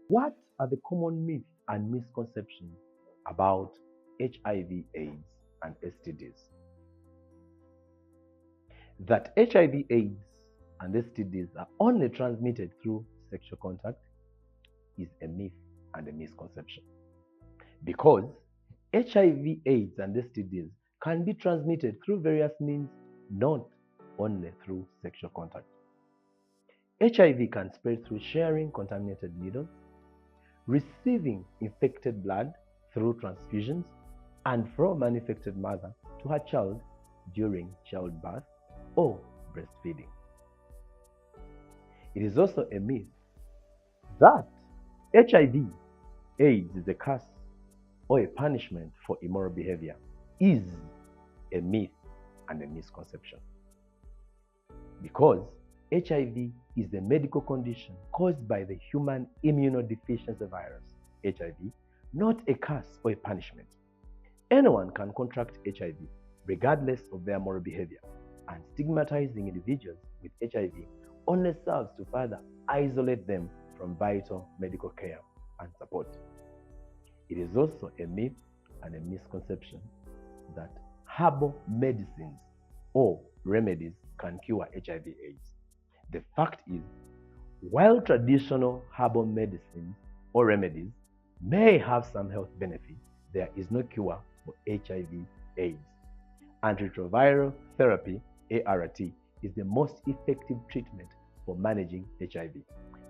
What are the common myths and misconceptions about HIV/AIDS and STDs? That HIV/AIDS and STDs are only transmitted through sexual contact is a myth and a misconception. Because HIV/AIDS and STDs can be transmitted through various means, not only through sexual contact. HIV can spread through sharing contaminated needles, receiving infected blood through transfusions, and from an infected mother to her child during childbirth or breastfeeding. It is also a myth that HIV/AIDS is a curse or a punishment for immoral behavior is a myth and a misconception. Because HIV is a medical condition caused by the human immunodeficiency virus, HIV, not a curse or a punishment. Anyone can contract HIV regardless of their moral behavior, and stigmatizing individuals with HIV only serves to further isolate them from vital medical care and support. It is also a myth and a misconception that herbal medicines or remedies can cure HIV/AIDS. The fact is, while traditional herbal medicines or remedies may have some health benefits, there is no cure for HIV/AIDS. Antiretroviral therapy, ART, is the most effective treatment for managing HIV,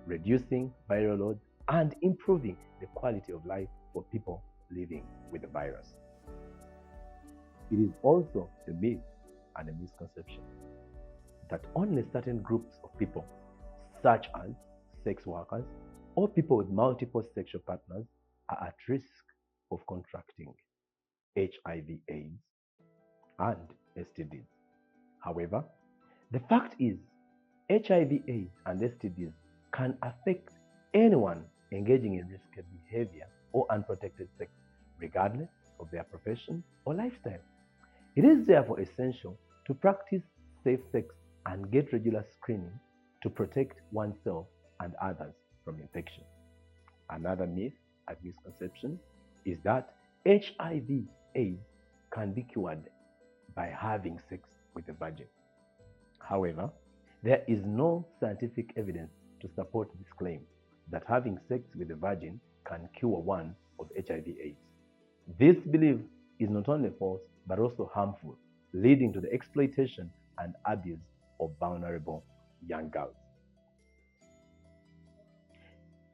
reducing viral loads, and improving the quality of life for people living with the virus. It is also a myth and a misconception that only certain groups of people, such as sex workers or people with multiple sexual partners, are at risk of contracting HIV/AIDS and STDs. However, the fact is, HIV/AIDS and STDs can affect anyone engaging in risky behavior or unprotected sex, regardless of their profession or lifestyle. It is therefore essential to practice safe sex and get regular screening to protect oneself and others from infection. Another myth and misconception is that HIV/AIDS can be cured by having sex with a virgin. However, there is no scientific evidence to support this claim that having sex with a virgin can cure one of HIV/AIDS. This belief is not only false but also harmful, leading to the exploitation and abuse of vulnerable young girls.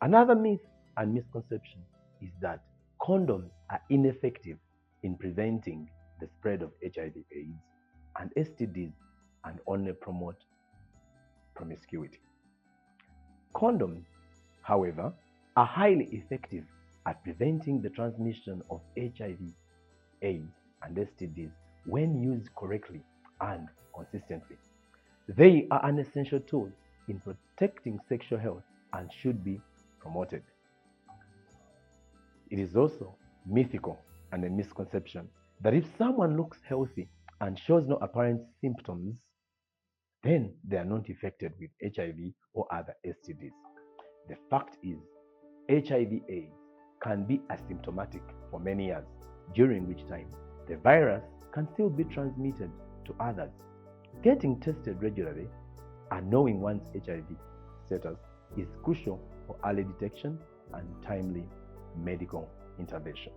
Another myth and misconception is that condoms are ineffective in preventing the spread of HIV/AIDS and STDs and only promote promiscuity. Condoms, however, are highly effective at preventing the transmission of HIV/AIDS and STDs when used correctly and consistently. They are an essential tool in protecting sexual health and should be promoted. It is also mythical and a misconception that if someone looks healthy and shows no apparent symptoms, then they are not infected with HIV or other STDs. The fact is, HIV/AIDS can be asymptomatic for many years, during which time the virus can still be transmitted to others. Getting tested regularly and knowing one's HIV status is crucial for early detection and timely medical intervention.